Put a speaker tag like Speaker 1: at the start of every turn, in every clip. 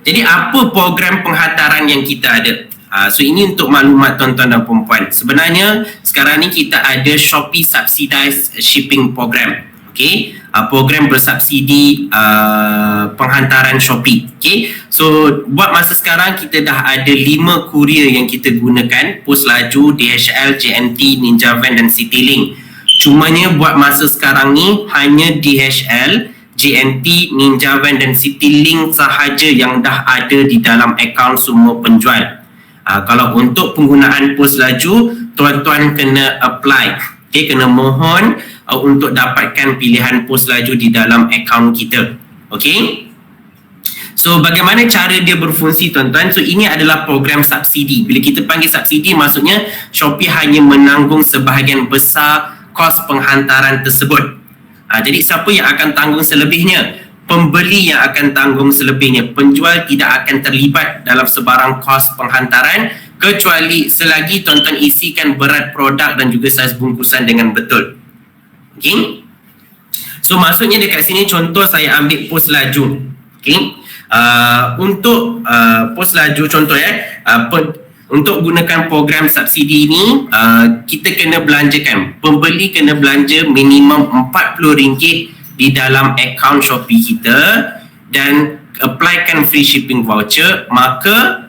Speaker 1: Jadi apa program penghantaran yang kita ada? So ini untuk maklumat tuan-tuan dan puan-puan. Sebenarnya sekarang ni kita ada Shopee Subsidized Shipping Program. Okay, program bersubsidi penghantaran Shopee. Okay, so buat masa sekarang kita dah ada 5 kurier yang kita gunakan, Pos Laju, DHL, JNT, Ninja Van dan Citylink. Cumanya buat masa sekarang ni hanya DHL, JNT, Ninja Van dan Citylink sahaja yang dah ada di dalam akaun semua penjual. Kalau untuk penggunaan Pos Laju, tuan-tuan kena apply. Okay, kena mohon untuk dapatkan pilihan Pos Laju di dalam akaun kita. Okay. So bagaimana cara dia berfungsi tuan-tuan? So ini adalah program subsidi. Bila kita panggil subsidi, maksudnya Shopee hanya menanggung sebahagian besar kos penghantaran tersebut. Jadi siapa yang akan tanggung selebihnya? Pembeli yang akan tanggung selebihnya. Penjual tidak akan terlibat dalam sebarang kos penghantaran kecuali selagi tuan-tuan isikan berat produk dan juga saiz bungkusan dengan betul. Okay. So maksudnya dekat sini contoh saya ambil Pos Laju. Okay. Untuk Pos Laju contoh untuk gunakan program subsidi ini, kita kena belanjakan. Pembeli kena belanja minimum RM40 di dalam akaun Shopee kita dan applykan free shipping voucher, maka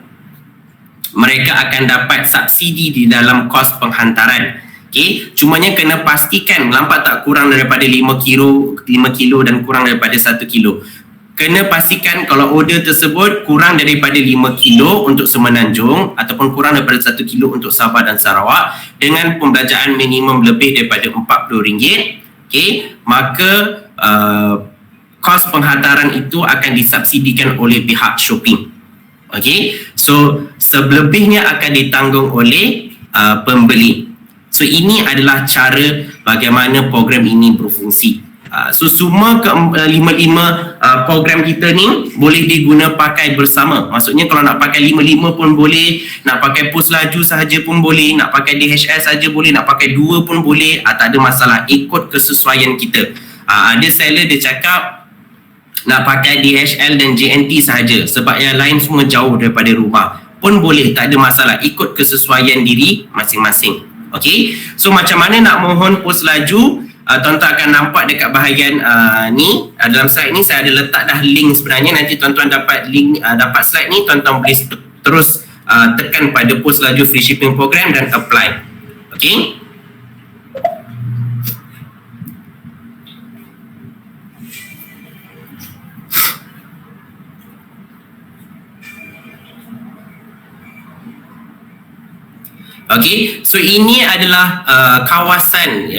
Speaker 1: mereka akan dapat subsidi di dalam kos penghantaran. Okay, cumanya kena pastikan nampak tak kurang daripada 5 kilo dan kurang daripada 1 kilo. Kena pastikan kalau order tersebut kurang daripada 5 kilo untuk Semenanjung ataupun kurang daripada 1 kilo untuk Sabah dan Sarawak dengan pembelanjaan minimum lebih daripada RM40, okay, maka kos penghantaran itu akan disubsidikan oleh pihak Shopee. Okay, so selebihnya akan ditanggung oleh pembeli. So ini adalah cara bagaimana program ini berfungsi. So semua lima program kita ni boleh diguna pakai bersama. Maksudnya kalau nak pakai 5 pun boleh, nak pakai Pos Laju sahaja pun boleh, nak pakai DHL sahaja boleh, nak pakai 2 pun boleh, tak ada masalah, ikut kesesuaian kita. Ada seller dia cakap nak pakai DHL dan JNT sahaja sebab yang lain semua jauh daripada rumah, pun boleh, tak ada masalah, ikut kesesuaian diri masing-masing. Okay, so macam mana nak mohon Pos Laju? Tuan-tuan akan nampak dekat bahagian ni, dalam slide ni saya ada letak dah link sebenarnya. Nanti tuan-tuan dapat link, dapat slide ni, tuan-tuan boleh terus tekan pada Pos Laju free shipping program dan apply. Okay. Okay, so ini adalah kawasan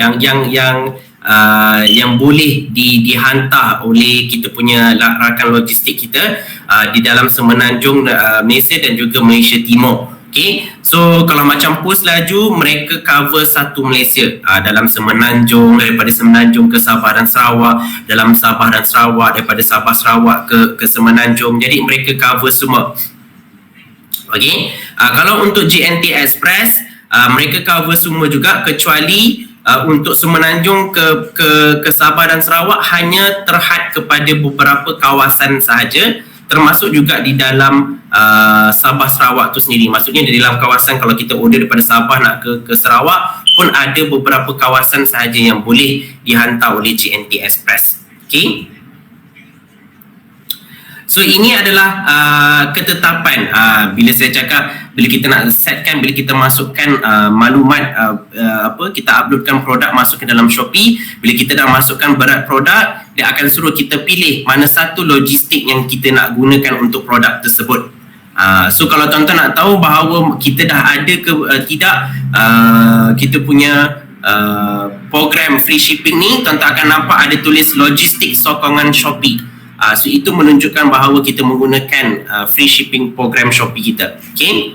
Speaker 1: yang boleh dihantar oleh kita punya rakan logistik kita di dalam Semenanjung Malaysia dan juga Malaysia Timur. Okay, so kalau macam Pos Laju, mereka cover satu Malaysia, dalam Semenanjung, daripada Semenanjung ke Sabah dan Sarawak, dalam Sabah dan Sarawak, daripada Sabah Sarawak ke Semenanjung, jadi mereka cover semua. Okay, kalau untuk JNT Express, mereka cover semua juga kecuali untuk Semenanjung ke Sabah dan Sarawak hanya terhad kepada beberapa kawasan sahaja, termasuk juga di dalam Sabah Sarawak tu sendiri. Maksudnya di dalam kawasan kalau kita order daripada Sabah nak ke Sarawak pun ada beberapa kawasan sahaja yang boleh dihantar oleh JNT Express. Okay. So ini adalah ketetapan bila saya cakap, bila kita nak setkan, bila kita masukkan maklumat kita uploadkan produk masuk ke dalam Shopee, bila kita dah masukkan berat produk, dia akan suruh kita pilih mana satu logistik yang kita nak gunakan untuk produk tersebut. So kalau tuan-tuan nak tahu bahawa kita dah ada ke tidak kita punya program free shipping ni, tuan-tuan akan nampak ada tulis logistik sokongan Shopee. So itu menunjukkan bahawa kita menggunakan free shipping program Shopee kita. Okay.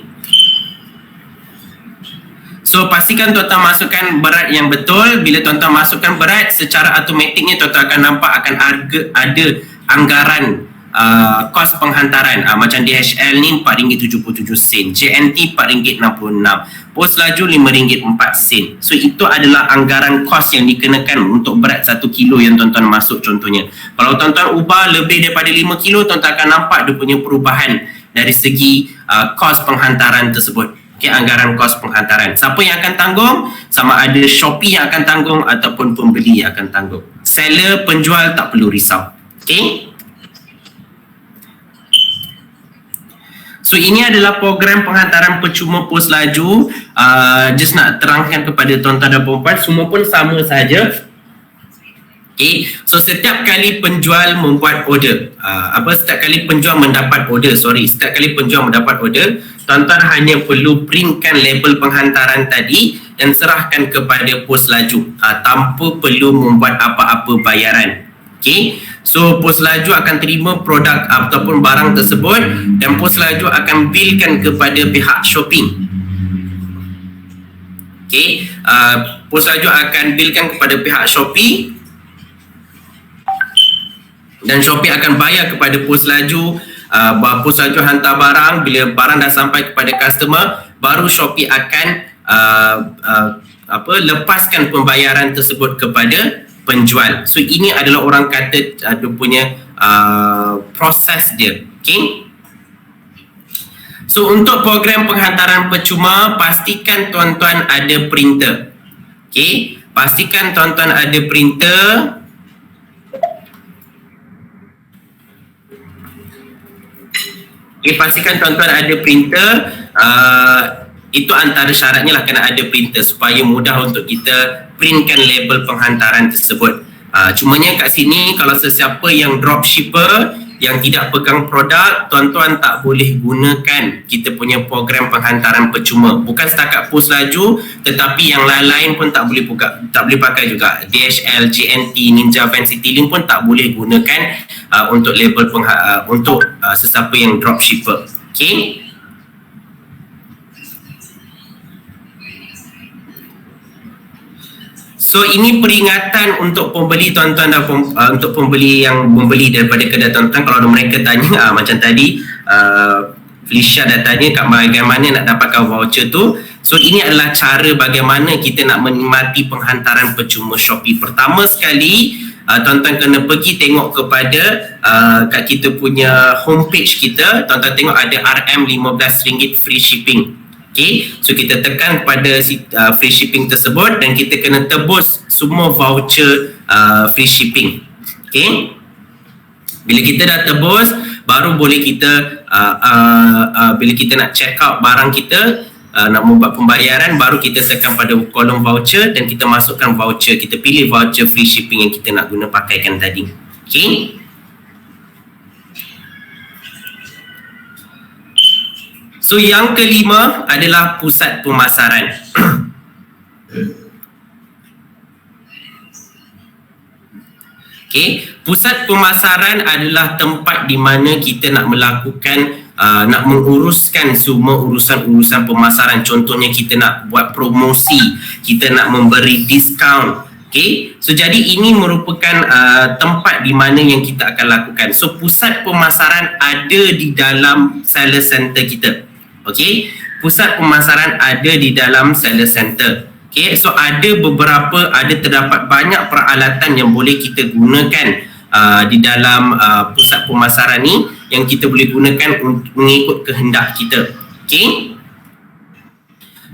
Speaker 1: So pastikan tuan-tuan masukkan berat yang betul. Bila tuan-tuan masukkan berat, secara automatiknya tuan-tuan akan nampak akan ada anggaran kos penghantaran. Macam DHL ni RM4.77, JNT RM4.66, pos laju RM5.04. So itu adalah anggaran kos yang dikenakan untuk berat 1 kilo yang tuan-tuan masuk contohnya. Kalau tuan-tuan ubah lebih daripada 5 kilo, tuan-tuan akan nampak dia punya perubahan dari segi kos penghantaran tersebut. Okay, anggaran kos penghantaran. Siapa yang akan tanggung? Sama ada Shopee yang akan tanggung ataupun pembeli yang akan tanggung. Seller, penjual tak perlu risau. Okay. So ini adalah program penghantaran percuma pos laju. Just nak terangkan kepada tuan-tuan dan puan-puan, semua pun sama saja. Okay. So setiap kali penjual membuat order, setiap kali penjual mendapat order, setiap kali penjual mendapat order, tuan-tuan hanya perlu printkan label penghantaran tadi dan serahkan kepada pos laju tanpa perlu membuat apa-apa bayaran. Okay. So pos laju akan terima produk ataupun barang tersebut dan pos laju akan billkan kepada pihak Shopee. Okay. Pos laju akan billkan kepada pihak Shopee dan Shopee akan bayar kepada pos laju. Pos laju hantar barang, bila barang dah sampai kepada customer, baru Shopee akan lepaskan pembayaran tersebut kepada penjual. So ini adalah orang kata dia punya proses dia. Okay. So untuk program penghantaran percuma, pastikan tuan-tuan ada printer. Okay. Pastikan tuan-tuan ada printer. Okay, pastikan tuan-tuan ada printer. Itu antara syaratnya lah, kena ada printer supaya mudah untuk kita printkan label penghantaran tersebut. Cumanya kat sini kalau sesiapa yang dropshipper yang tidak pegang produk, tuan-tuan tak boleh gunakan kita punya program penghantaran percuma. Bukan setakat pos laju, tetapi yang lain-lain pun tak boleh pakai juga. DHL, JNT, Ninja Van, Citylink pun tak boleh gunakan untuk label untuk sesiapa yang dropshipper. Okay. So ini peringatan untuk pembeli tuan-tuan dan untuk pembeli yang membeli daripada kedai tuan-tuan. Kalau mereka tanya macam tadi Felicia dah tanya kat bagaimana nak dapatkan voucher tu. So ini adalah cara bagaimana kita nak menikmati penghantaran percuma Shopee. Pertama sekali tuan-tuan kena pergi tengok kepada kat kita punya homepage kita. Tuan-tuan tengok ada RM15 free shipping. Okay, so kita tekan pada free shipping tersebut dan kita kena tebus semua voucher free shipping. Okay, bila kita dah tebus, baru boleh kita bila kita nak check out barang kita, nak membuat pembayaran, baru kita tekan pada kolom voucher dan kita masukkan voucher, kita pilih voucher free shipping yang kita nak guna pakaikan tadi. Okay. So yang kelima adalah pusat pemasaran. Okay, pusat pemasaran adalah tempat di mana kita nak melakukan nak menguruskan semua urusan-urusan pemasaran. Contohnya kita nak buat promosi, kita nak memberi diskaun. Okay, so jadi ini merupakan tempat di mana yang kita akan lakukan. So pusat pemasaran ada di dalam seller center kita. Okay, pusat pemasaran ada di dalam seller center. Okay, so terdapat banyak peralatan yang boleh kita gunakan di dalam pusat pemasaran ni, yang kita boleh gunakan mengikut kehendak kita. Okay.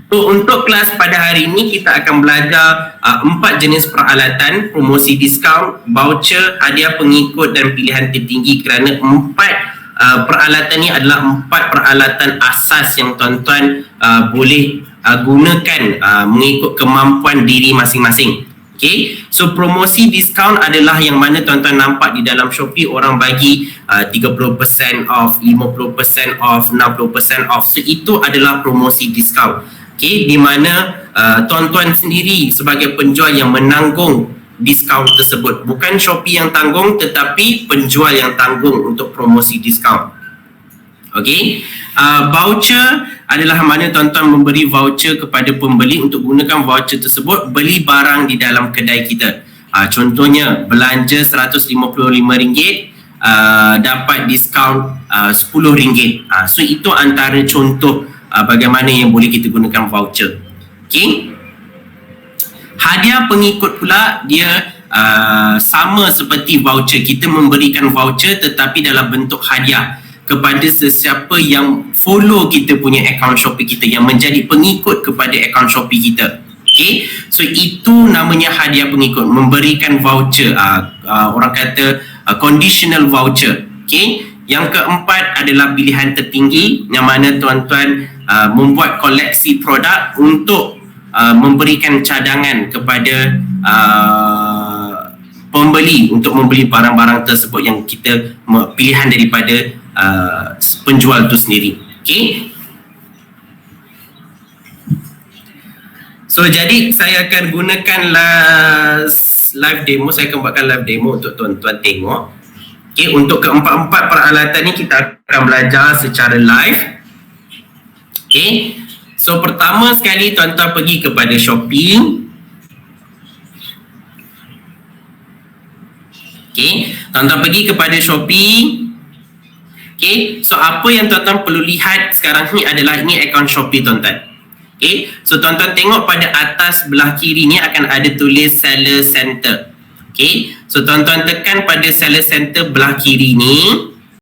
Speaker 1: So untuk kelas pada hari ini kita akan belajar 4 jenis peralatan: promosi diskaun, voucher, hadiah pengikut dan pilihan tertinggi. Kerana 4 peralatan ni adalah 4 peralatan asas yang tuan-tuan boleh gunakan mengikut kemampuan diri masing-masing. Okay, so promosi diskaun adalah yang mana tuan-tuan nampak di dalam Shopee orang bagi 30% off, 50% off, 60% off. So itu adalah promosi diskaun. Okay, di mana tuan-tuan sendiri sebagai penjual yang menanggung diskaun tersebut. Bukan Shopee yang tanggung, tetapi penjual yang tanggung untuk promosi diskaun. Okay. Voucher adalah mana tuan-tuan memberi voucher kepada pembeli untuk gunakan voucher tersebut beli barang di dalam kedai kita. Contohnya belanja RM155, dapat diskaun RM10. So itu antara contoh bagaimana yang boleh kita gunakan voucher. Okay. Hadiah pengikut pula dia sama seperti voucher. Kita memberikan voucher tetapi dalam bentuk hadiah kepada sesiapa yang follow kita punya account Shopee kita, yang menjadi pengikut kepada account Shopee kita. Okay, so itu namanya hadiah pengikut, memberikan voucher, orang kata conditional voucher. Okay, yang keempat adalah pilihan tertinggi, yang mana tuan-tuan membuat koleksi produk untuk memberikan cadangan kepada pembeli untuk membeli barang-barang tersebut yang kita pilihan daripada penjual itu sendiri. Okay. So jadi saya akan gunakan live demo, saya akan buatkan live demo untuk tuan-tuan tengok. Okay, untuk keempat-empat peralatan ni kita akan belajar secara live. Okay, so pertama sekali tuan-tuan pergi kepada Shopee. Okay, tuan-tuan pergi kepada Shopee. Okay, so apa yang tuan-tuan perlu lihat sekarang ni adalah ini akaun Shopee tuan-tuan. Okay, so tuan-tuan tengok pada atas belah kiri ni akan ada tulis Seller Center. Okay, so tuan-tuan tekan pada Seller Center belah kiri ni.